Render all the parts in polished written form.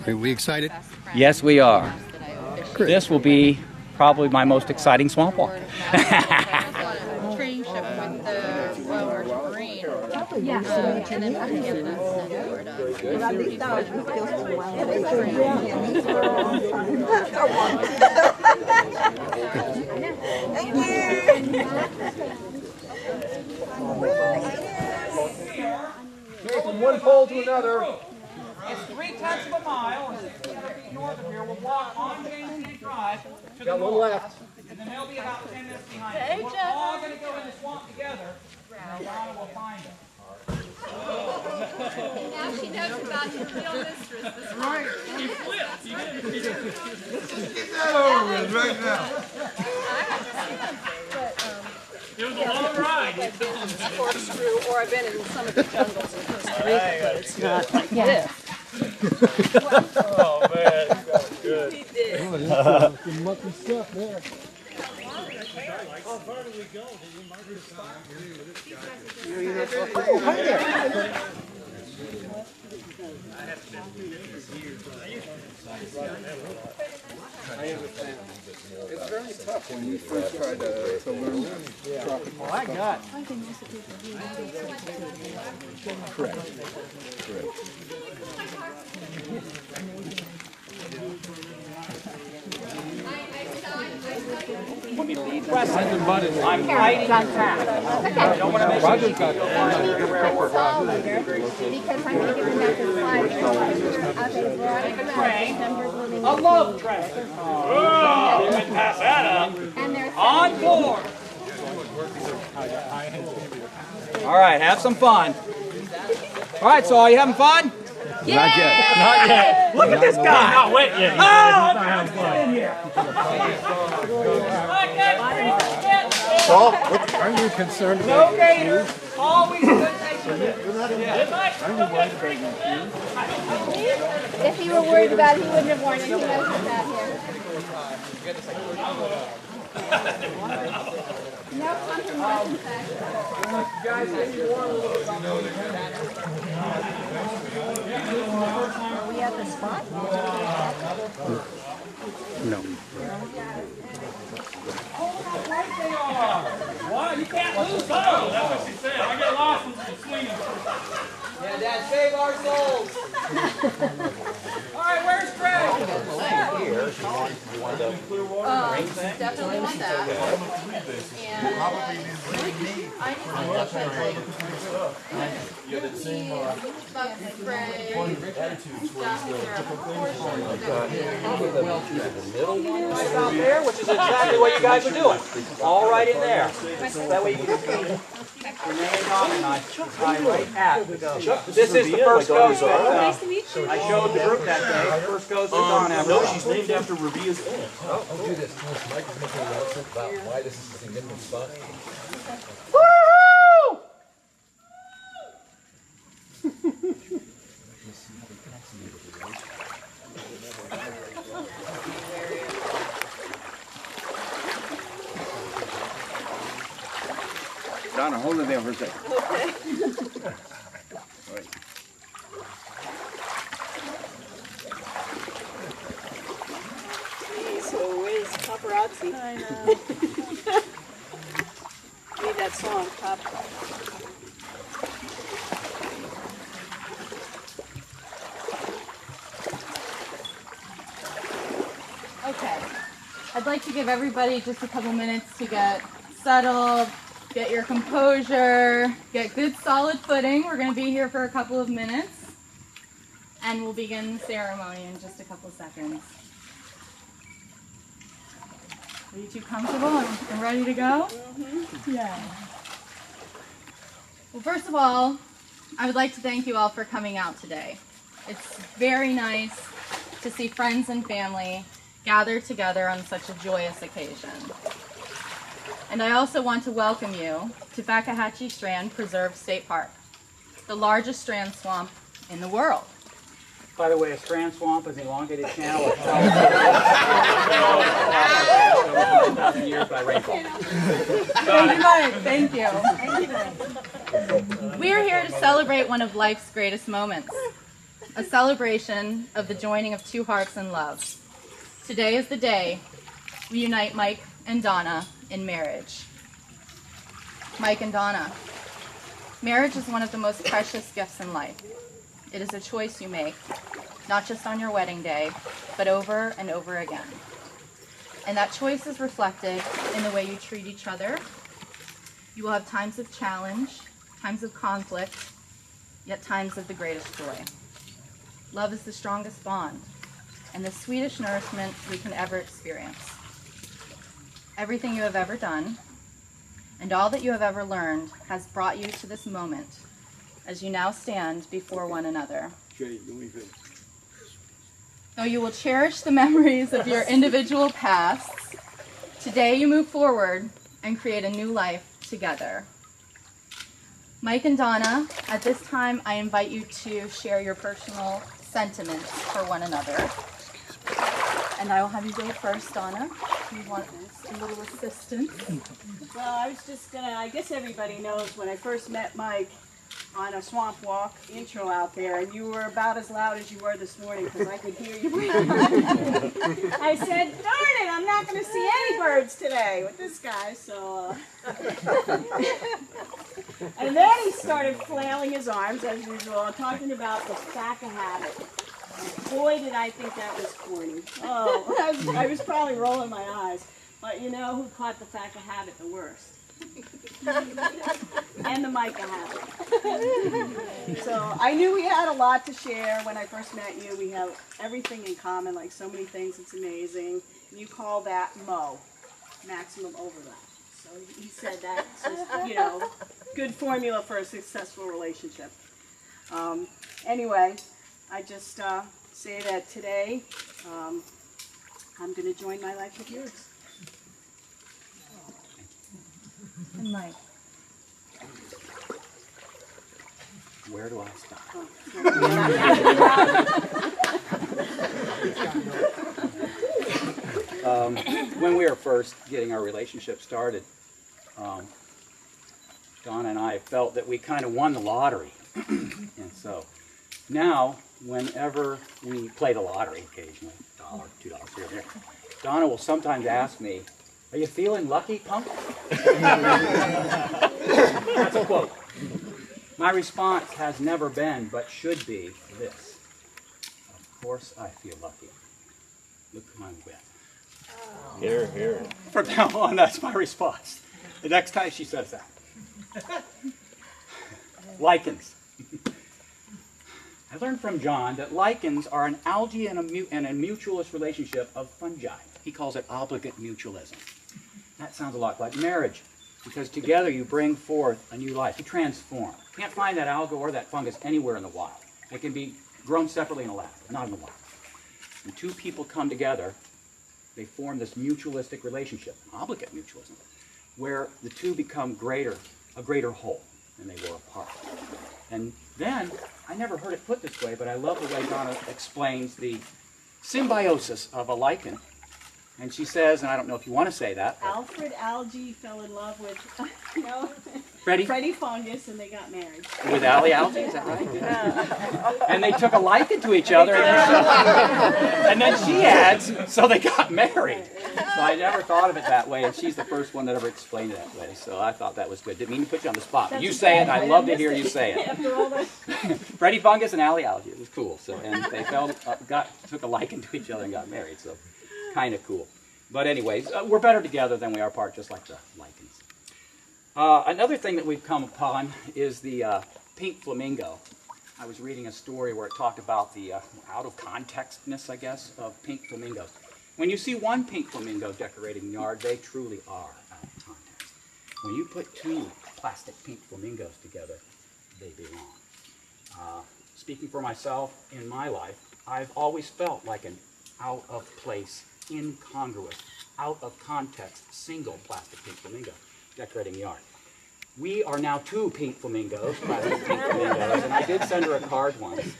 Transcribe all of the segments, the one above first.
Are we excited? Yes, we are. This will be probably my most exciting swamp walk. Train ship with the Marine. Yeah. And then back to Canada. Thank you. From one pole to another. It's 3/10 of a mile. North of here, we'll walk on James Street Drive to the north. Left. And then they'll be about 10 minutes behind us. We're all going to go in the swamp together. And Donna will find us. Now she knows about his real mistress. Right. He flipped. He did. Get that over with right now. It was a long ride. Corkscrew, or I've been in some of the jungles in Costa Rica, but it's not like this. Oh man, that was good. He did. Some mucky stuff there. How far do we go? Oh, hi there. It's very tough when you first try to learn tropical stuff. My God. Correct. Let me be present. I'm fighting on track. I don't want to make Roger's got Because I'm going to give him back his slides. Okay, Veronica, a love track. Oh, you can pass that up. and there's On board. All right, have some fun. All right, so are you having fun? Not yet. Not yet. Look at this guy. Not wet yet. Oh, I'm in here. Paul, are you concerned about No gators. Always a good day for this. if he were worried about it, he wouldn't have worn it. He knows it's out here. No compromise. Are we at the spot? No. What? You can't lose those. That's what she said. I get lost in the swinging. Yeah, Dad, save our souls. All right, where's Greg? Definitely want that. And I need to look at like bug spray, stuff Right out there, which is exactly what you guys are doing. All right in there. That way you can see your name on and I right at the go. This is the first ghost that I showed the group that day. First ghost that Don ever No, saw. she's named after Ravia's aunt. I'll do this. Mike is making an announcement about why this is a significant spot. Woo-hoo! Donna, hold it there for a second. so is paparazzi. I know. Need that song, Pop. Okay, I'd like to give everybody just a couple minutes to get settled, get your composure, get good solid footing. We're going to be here for a couple of minutes, and we'll begin the ceremony in just a couple seconds. Are you two comfortable and ready to go? Mm-hmm. Yeah. Well, first of all, I would like to thank you all for coming out today. It's very nice to see friends and family gather together on such a joyous occasion. And I also want to welcome you to Fakahatchee Strand Preserve State Park, the largest strand swamp in the world. By the way, a strand swamp is an elongated channel of 1,000 years by rainfall. Thank you, Mike. Thank you. Thank you. We are here to celebrate one of life's greatest moments, a celebration of the joining of two hearts in love. Today is the day we unite Mike and Donna in marriage. Mike and Donna, marriage is one of the most precious gifts in life. It is a choice you make, not just on your wedding day, but over and over again. And that choice is reflected in the way you treat each other. You will have times of challenge, times of conflict, yet times of the greatest joy. Love is the strongest bond and the sweetest nourishment we can ever experience. Everything you have ever done and all that you have ever learned has brought you to this moment as you now stand before one another. Though you will cherish the memories of your individual pasts, today you move forward and create a new life together. Mike and Donna, at this time I invite you to share your personal sentiments for one another. And I will have you go first, Donna. You want a little assistance? Well, I was just gonna, I guess everybody knows when I first met Mike on a swamp walk intro out there, and you were about as loud as you were this morning because I could hear you. I said, darn it, I'm not going to see any birds today with this guy, so... And then he started flailing his arms, as usual, talking about the Fakahatchee. Boy, did I think that was corny. Oh, I was probably rolling my eyes. But you know who caught the Fakahatchee the worst? And the Micah habit. So I knew we had a lot to share when I first met you. We have everything in common, like so many things. It's amazing. You call that MO, maximum overlap. So he said that's just, you know, good formula for a successful relationship. Anyway, I just say that today I'm going to join my life with yours. And Mike. Where do I start? When we were first getting our relationship started, Donna and I felt that we kind of won the lottery. And so now, whenever we play the lottery, occasionally, $1, $2 here and there, Donna will sometimes ask me, "Are you feeling lucky, punk?" That's a quote. My response has never been, but should be, this: "Of course I feel lucky. Look who I'm with." Here, here. From now on, that's my response. The next time she says that. Lichens. I learned from John that lichens are an algae and a mutualist relationship of fungi. He calls it obligate mutualism. That sounds a lot like marriage, because together you bring forth a new life. You transform. You can't find that alga or that fungus anywhere in the wild. It can be grown separately in a lab, but not in the wild. When two people come together, they form this mutualistic relationship, obligate mutualism, where the two become a greater whole than they were apart. And then, I never heard it put this way, but I love the way Donna explains the symbiosis of a lichen. And she says, and I don't know if you want to say that. Alfred Algae fell in love with, you know, Freddie Fungus, and they got married. With Allie Algae, is that right? Yeah. And they took a liking to each other, and then she adds, so they got married. So I never thought of it that way, and she's the first one that ever explained it that way. So I thought that was good. Didn't mean to put you on the spot. But you say it, and I love to hear you say it. Freddie Fungus and Allie Algae. It was cool. So and they took a liking to each other and got married. So kind of cool. But anyways, we're better together than we are apart, just like the lichens. Another thing that we've come upon is the pink flamingo. I was reading a story where it talked about the out-of-contextness, I guess, of pink flamingos. When you see one pink flamingo decorating the yard, they truly are out of context. When you put two plastic pink flamingos together, they belong. Speaking for myself, in my life, I've always felt like an out-of-place, incongruous, out-of-context, single plastic pink flamingo decorating the yard. We are now two pink flamingos, plastic pink flamingos, and I did send her a card once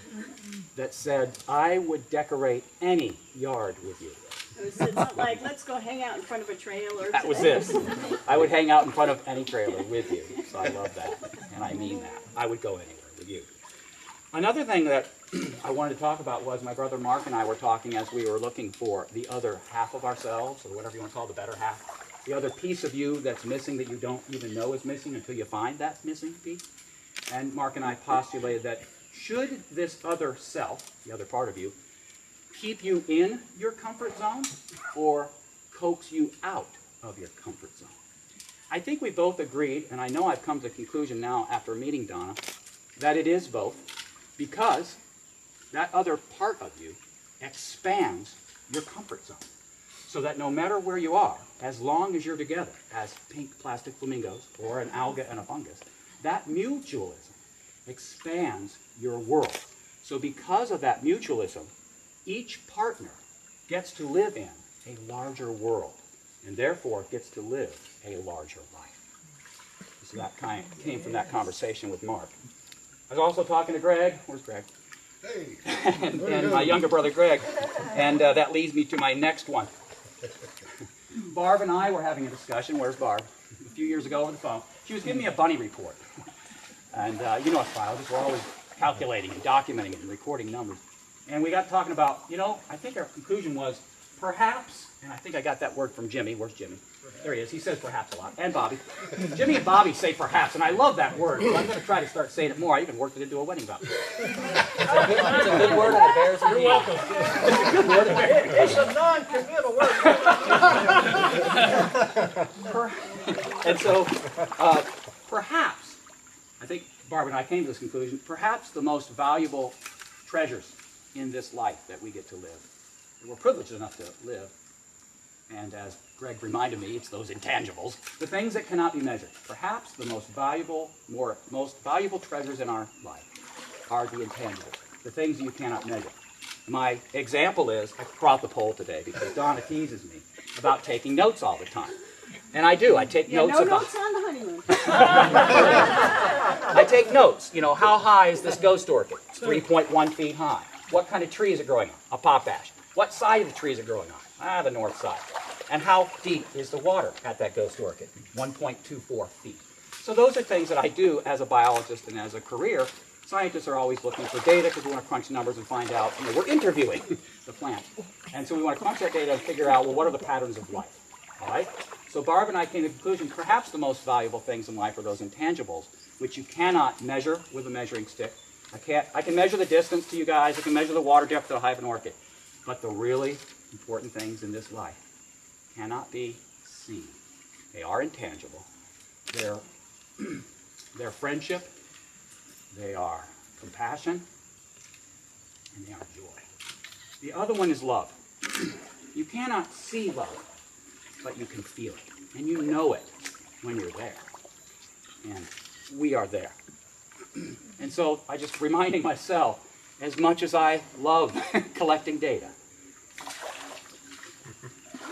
that said, "I would decorate any yard with you." It said something like, "Let's go hang out in front of a trailer." That was it. I would hang out in front of any trailer with you, so I love that, and I mean that. I would go anywhere with you. Another thing that I wanted to talk about was my brother Mark and I were talking as we were looking for the other half of ourselves, or whatever you want to call it, the better half. The other piece of you that's missing that you don't even know is missing until you find that missing piece. And Mark and I postulated that should this other self, the other part of you, keep you in your comfort zone or coax you out of your comfort zone? I think we both agreed, and I know I've come to the conclusion now after meeting Donna, that it is both, because that other part of you expands your comfort zone. So that no matter where you are, as long as you're together, as pink plastic flamingos or an alga and a fungus, that mutualism expands your world. So because of that mutualism, each partner gets to live in a larger world, and therefore gets to live a larger life. So that came from that conversation with Mark. I was also talking to Greg. Where's Greg? Hey. and my younger brother Greg. And that leads me to my next one. Barb and I were having a discussion. Where's Barb? A few years ago over the phone. She was giving me a bunny report. And you know us biologists, we're always calculating and documenting it and recording numbers. And we got talking about, I think our conclusion was perhaps, and I think I got that word from Jimmy. Where's Jimmy? There he is. He says perhaps a lot. And Bobby. Jimmy and Bobby say perhaps, and I love that word. So I'm going to try to start saying it more. I even worked it into a wedding vow. It's a good word and it bears in the You're welcome. It's a good word. It's a non-committal word. And so, perhaps, I think Barb and I came to this conclusion, perhaps the most valuable treasures in this life that we get to live, and we're privileged enough to live, and as Greg reminded me, it's those intangibles, the things that cannot be measured. Perhaps the most valuable treasures in our life are the intangibles, the things you cannot measure. My example is, I brought the poll today because Donna teases me about taking notes all the time. And I do. I take notes no about... notes on the honeymoon. I take notes. How high is this ghost orchid? It's 3.1 feet high. What kind of tree is it growing on? A pop ash. What side of the tree is it growing on? The north side. And how deep is the water at that ghost orchid? 1.24 feet. So those are things that I do as a biologist and as a career. Scientists are always looking for data because we want to crunch numbers and find out, we're interviewing the plant. And so we want to crunch that data and figure out, well, what are the patterns of life? All right? So Barb and I came to the conclusion, perhaps the most valuable things in life are those intangibles, which you cannot measure with a measuring stick. I can measure the distance to you guys. I can measure the water depth of a hive and orchid. But the really important things in this life cannot be seen. They are intangible. They're friendship. They are compassion. And they are joy. The other one is love. You cannot see love, but you can feel it. And you know it when you're there. And we are there. And so I just reminding myself, as much as I love collecting data,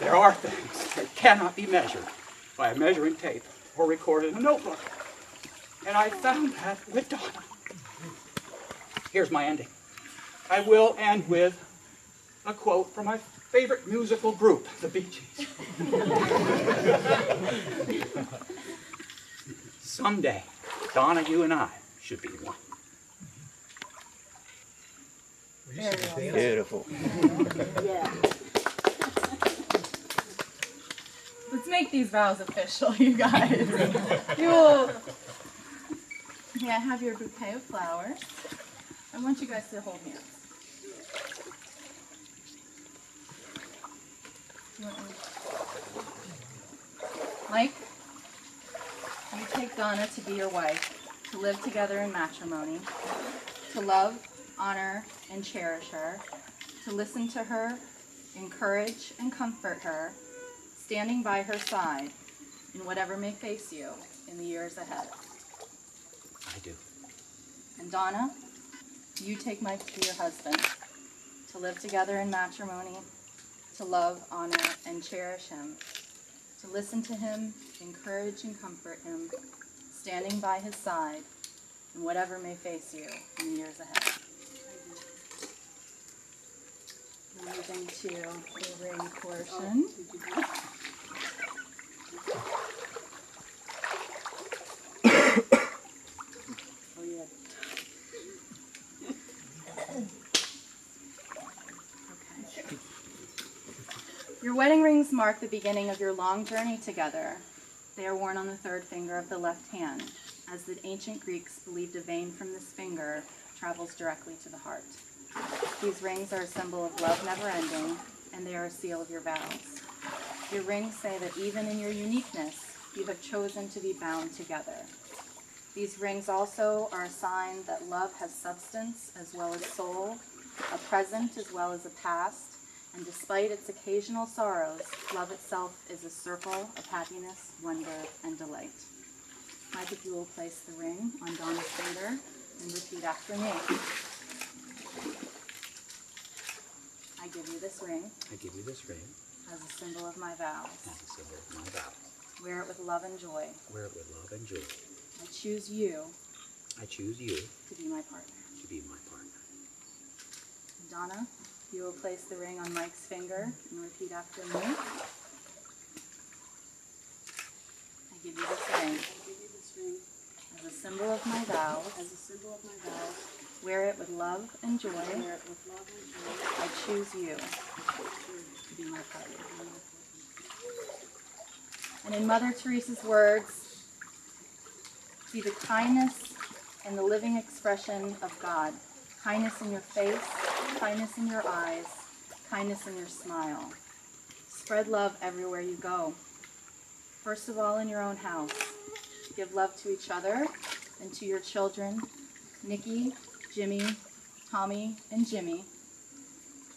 there are things that cannot be measured by a measuring tape or recorded in a notebook. And I found that with Donna. Here's my ending. I will end with a quote from my favorite musical group, the Bee Gees. Someday, Donna, you and I should be one. Beautiful. Yeah. Let's make these vows official, you guys. You will... May I have your bouquet of flowers? I want you guys to hold hands. Mike, you take Donna to be your wife, to live together in matrimony, to love, honor, and cherish her, to listen to her, encourage and comfort her, standing by her side in whatever may face you in the years ahead. I do. And Donna, you take Mike to your husband, to live together in matrimony, to love, honor, and cherish him, to listen to him, encourage and comfort him, standing by his side in whatever may face you in the years ahead. Moving to the ring portion. Your wedding rings mark the beginning of your long journey together. They are worn on the third finger of the left hand, as the ancient Greeks believed a vein from this finger travels directly to the heart. These rings are a symbol of love never ending, and they are a seal of your vows. Your rings say that even in your uniqueness, you have chosen to be bound together. These rings also are a sign that love has substance as well as soul, a present as well as a past, and despite its occasional sorrows, love itself is a circle of happiness, wonder, and delight. Mike, if you will place the ring on Donna's finger and repeat after me. I give you this ring I give you this ring as a symbol of my vows. as a symbol of my vows. Wear it with love and joy. Wear it with love and joy. I choose you I choose you to be my partner. to be my partner. Donna, you will place the ring on Mike's finger and repeat after me. I give you this ring as a symbol of my vows. Wear it with love and joy. I choose you to be my partner. And in Mother Teresa's words, see the kindness and the living expression of God. Kindness in your face, kindness in your eyes, kindness in your smile. Spread love everywhere you go. First of all, in your own house. Give love to each other and to your children, Nikki, Jimmy, Tommy, and Jimmy.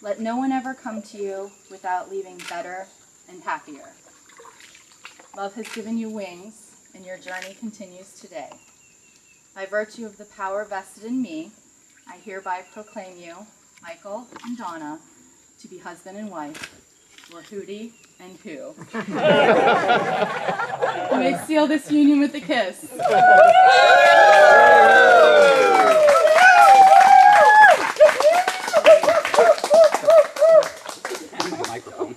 Let no one ever come to you without leaving better and happier. Love has given you wings, and your journey continues today. By virtue of the power vested in me, I hereby proclaim you, Michael and Donna, to be husband and wife, or Hootie and Who. You may seal this union with a kiss. Microphone.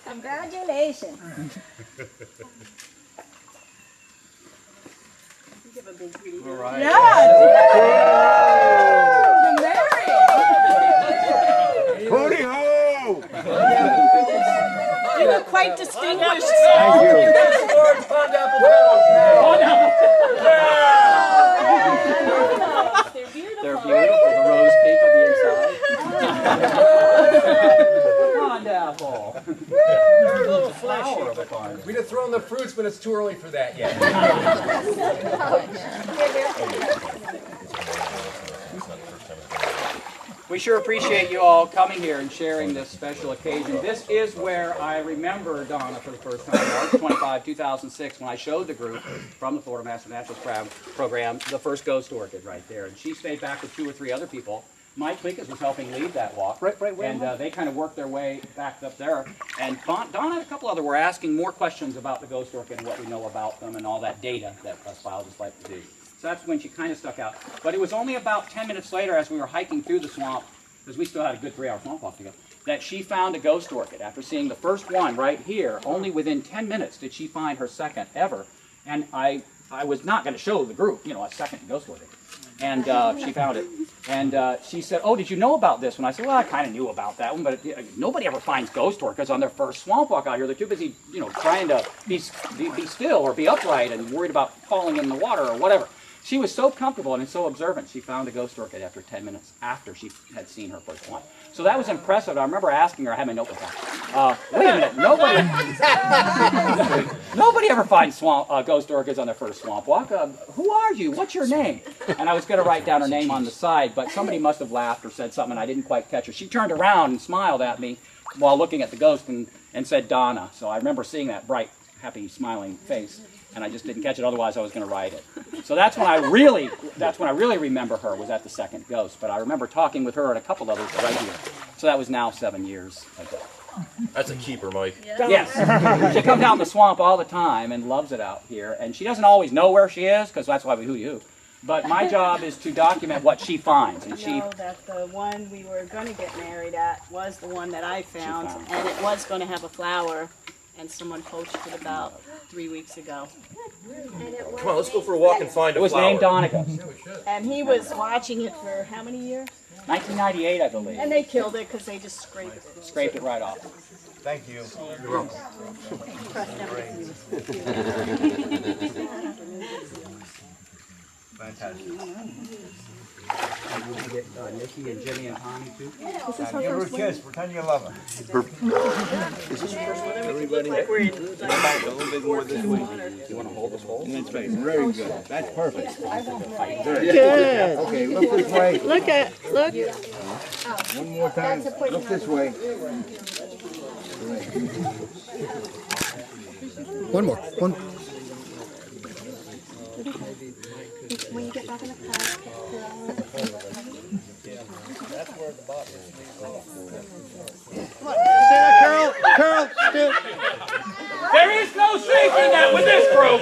Congratulations. Give a big greeting. All right. You're married! Hooty ho! You look quite distinguished. Thank you. They're beautiful. The rose pink on the inside. Wonderful. They're a little flower of a kind. We'd have thrown the fruits, but it's too early for that yet. We sure appreciate you all coming here and sharing this special occasion. This is where I remember Donna for the first time, March 25, 2006, when I showed the group from the Florida Master Naturalist Program the first ghost orchid right there. And she stayed back with 2 or 3 other people. Mike Lincoln was helping lead that walk. Right where? And they kind of worked their way back up there. And Donna and a couple other were asking more questions about the ghost orchid and what we know about them and all that data that us biologists like to do. So that's when she kind of stuck out. But it was only about 10 minutes later, as we were hiking through the swamp, because we still had a good 3-hour swamp walk together, that she found a ghost orchid. After seeing the first one right here, only within 10 minutes did she find her second ever. And I was not going to show the group, a second ghost orchid. And she found it. And she said, "Oh, did you know about this one?" I said, "Well, I kind of knew about that one, but nobody ever finds ghost orchids on their first swamp walk out here. They're too busy, trying to be still or be upright and worried about falling in the water or whatever." She was so comfortable and so observant, she found a ghost orchid after 10 minutes after she had seen her first one. So that was impressive. I remember asking her, I had my notebook out. Wait a minute, nobody ever finds ghost orchids on their first swamp walk. Who are you? What's your name? And I was going to write down her name on the side, but somebody must have laughed or said something and I didn't quite catch her. She turned around and smiled at me while looking at the ghost and said Donna. So I remember seeing that bright, happy, smiling face. And I just didn't catch it, otherwise I was going to write it. So that's when I really remember her, was at the second ghost. But I remember talking with her and a couple others right here. So that was now 7 years ago. That's a keeper, Mike. Yes. She comes out in the swamp all the time and loves it out here. And she doesn't always know where she is, because that's why we hoo-hoo. But my job is to document what she finds. And You know that the one we were going to get married at was the one that I found. And it was going to have a flower. And someone poached it about 3 weeks ago. Come on, let's go for a walk and find a flower. It was named Donica. And he was watching it for how many years? 1998, I believe. And they killed it because they just scraped it. Scraped it right off. Thank you. You're welcome. Fantastic. You get Nikki and Jimmy and Tommy too? Give her a kiss. Pretend you love her. Everybody. Like we're in, A little bit more this way. You want to hold this hole? That's right. Very good. That's perfect. good. Okay, look this way. Look. One more time. Look this way. One more. One. When you get back in the car. Carol, still. There is no safety net with this group.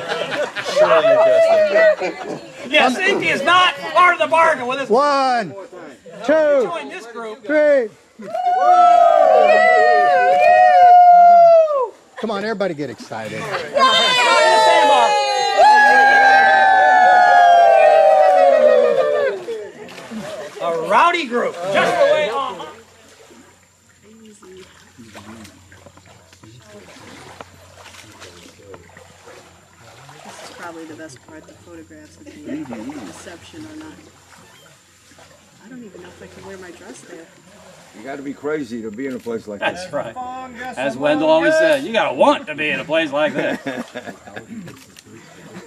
Yeah, safety is not part of the bargain with this. 1, 2, Join this group. 3. Come on, everybody get excited. A rowdy group, just the way. This is probably the best part, the photographs of the reception or not. I don't even know if I can wear my dress there. You got to be crazy to be in a place like this. That's right. As Wendell always said, you gotta want to be in a place like this.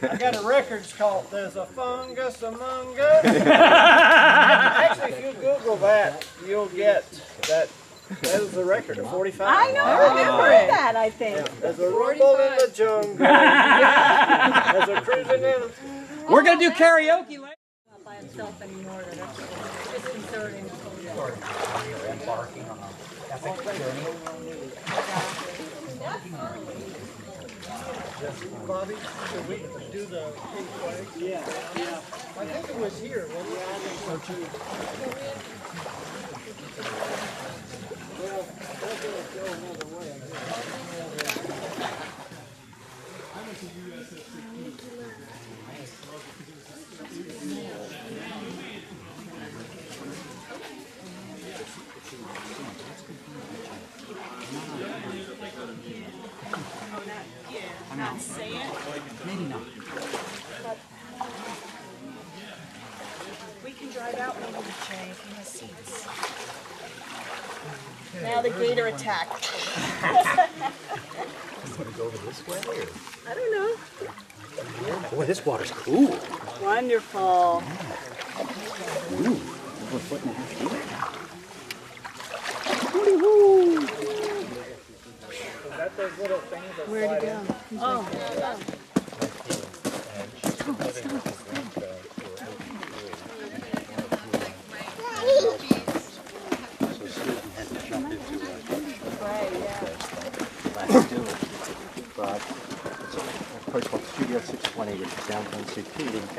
I got a record called There's a Fungus Among Us. Actually, if you Google that, you'll get that. That is the record of 45. I know, I heard that, I think. Yeah. There's a rumble in the jungle. There's a cruising in. We're gonna do karaoke later. By itself anymore, that's disconcerting. Bobby, should we do the pink flag? Yeah. I think it was here. Wasn't it? I think so too. Well, that's going to go another way. Not say it. Maybe not. We can drive out when we change in the seats. Now the gator attack. Go this way or? I don't know. Boy, this water's cool. Wonderful. Ooh, over a foot and a half deep. Those little things that Where'd he go? Oh. Place called Studio 620, which is downtown CP.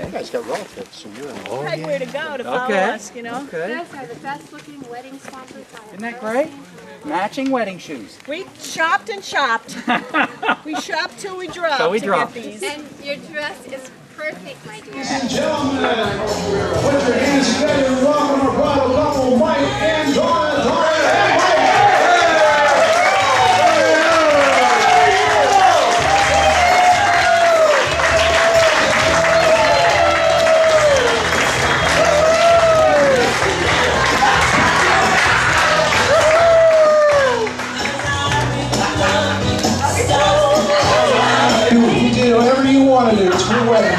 You guys got relatives, so you're in. Right where to go to follow us, you know? Okay. Those are the best looking wedding sponsors I have. Isn't that great? Matching wedding shoes. We shopped and shopped. We shopped till we dropped So we to dropped. get these. And your dress is perfect, my dear. Ladies and gentlemen, put your hands together and welcome our bridal couple, Mike and Donna. You can do whatever you want to do. It's your wedding.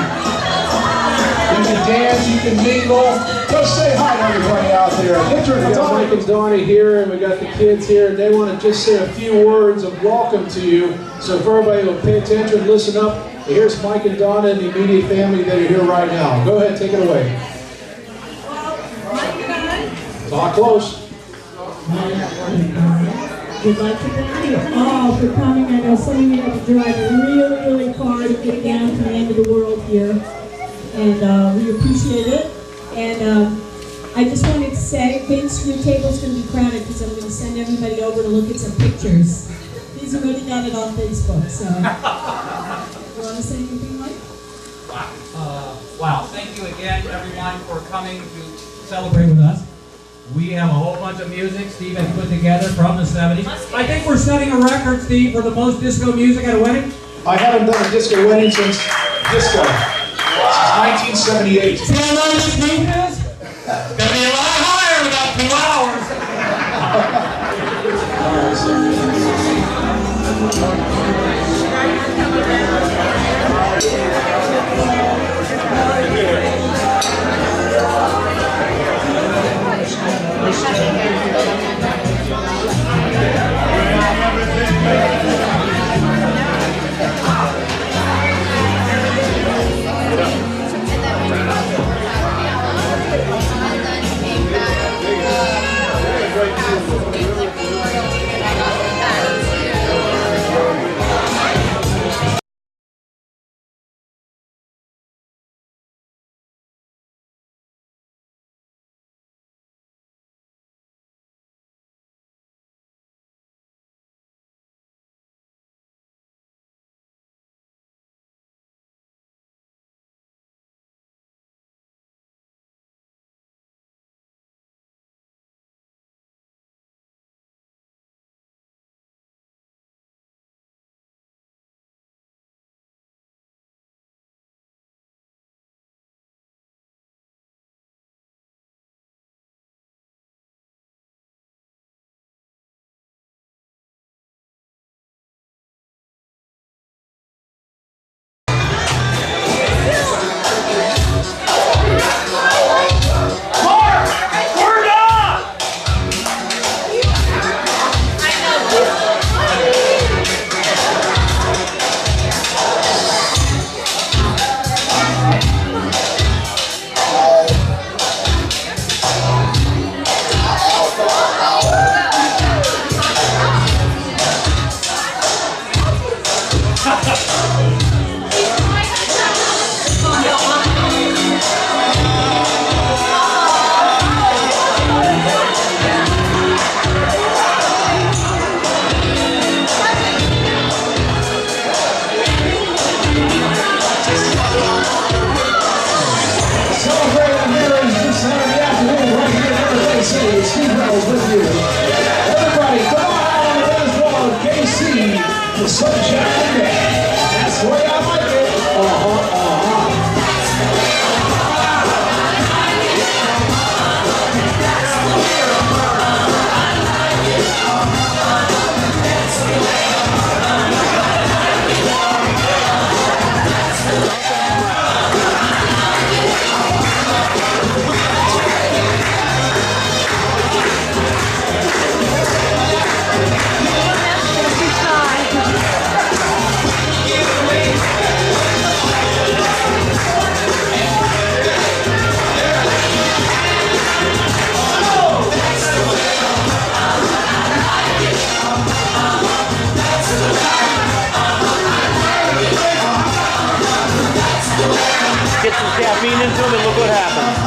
You can dance, you can mingle. Just say hi to everybody out there. Get your Mike and Donnie here, and we got the kids here, and they want to just say a few words of welcome to you. So if everybody will pay attention, listen up. Here's Mike and Donna and the immediate family that are here right now. Go ahead, take it away. Talk close. We'd like to thank you all for coming. I know some of you have to drive really far to get down to the end of the world here. And we appreciate it. And I just wanted to say, Vince, your table's going to be crowded because I'm going to send everybody over to look at some pictures. He's already got it on Facebook, so. You want to say anything, Mike? Wow. Wow. Thank you again, everyone, for coming to celebrate with us. We have a whole bunch of music Steve has put together from the 70s. I think we're setting a record, Steve, for the most disco music at a wedding. I haven't done a disco wedding since disco. Since 1978. See how long this group is? It's going to be a lot higher in about 2 hours. Everybody, come on out on the dance floor, KC, the Sunshine Band. That's the way I like it. Get some caffeine into them and look what happens.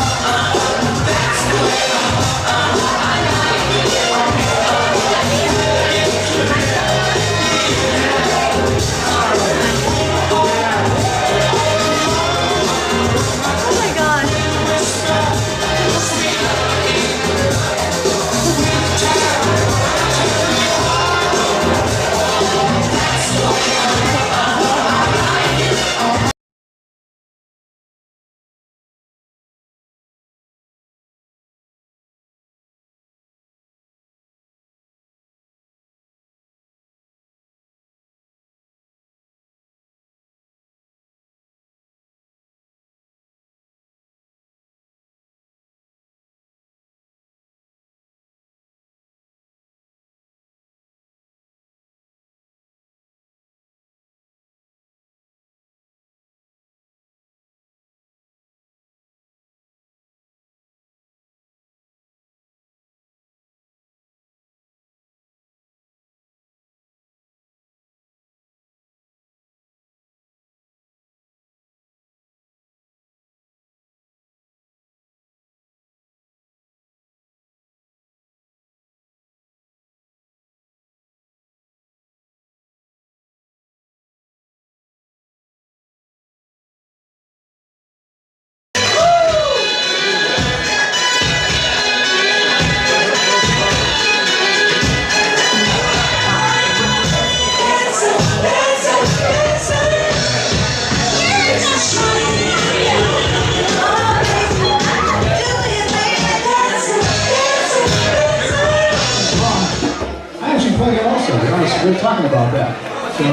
about that. So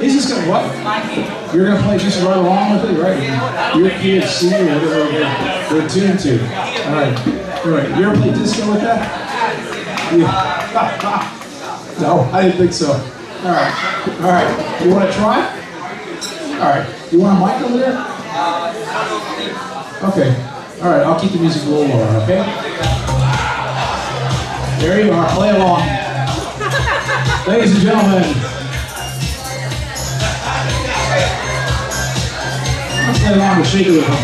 he's just gonna what? You're gonna play just right along with it, right? Your kids see whatever they're tuned to. All right. You ever play disco with that? Yeah. No, I didn't think so. All right. You want to try? All right. You want a mic over there? Okay. All right. I'll keep the music a little lower. Okay. There you are. Play along, ladies and gentlemen. Let's play along and shake it with them.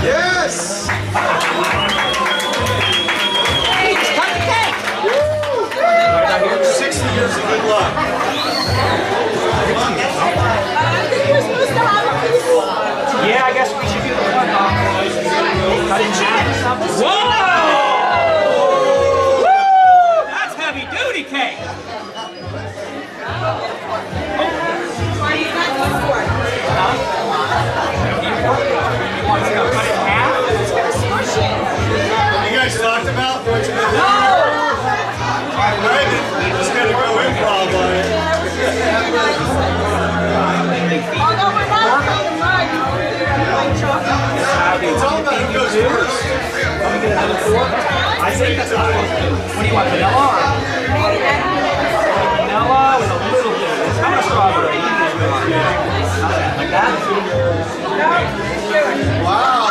Yes! Hey, just cut the cake! Woo! 60 years of good luck. I think we're supposed to have a piece. Yeah, I guess we should do the cut off. Cut it cheap. Whoa! Woo! That's heavy duty cake. You guys talked about what you're going to do? No! Right? Just going to go improv on it. think that's what do you want, vanilla or? Vanilla with a little bit of this. How much strawberry? Like that? Wow.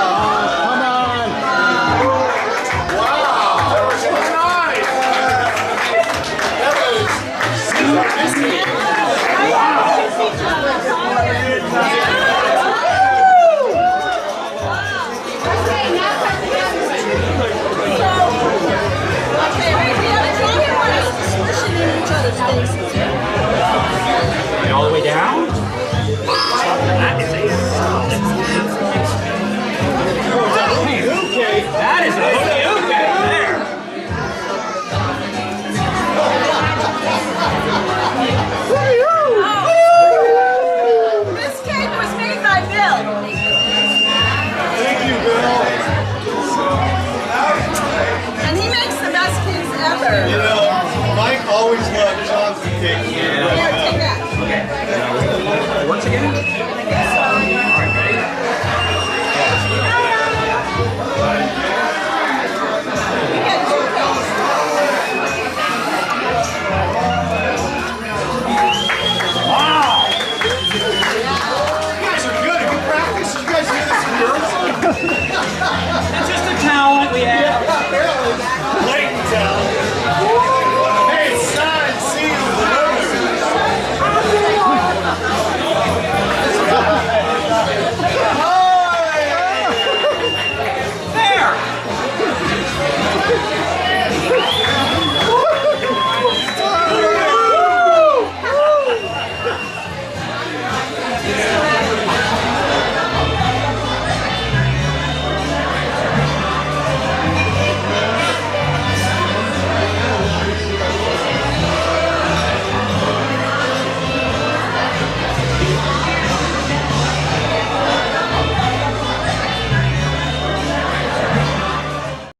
Come on. Wow. So nice. That was super busy. Wow. All the way down? That is a hooky there. This cake was made by Bill. Thank you, Bill. And he makes the best cakes ever. You know, Mike always loved chocolate cake. Yeah. Here, take that. Okay. Works again?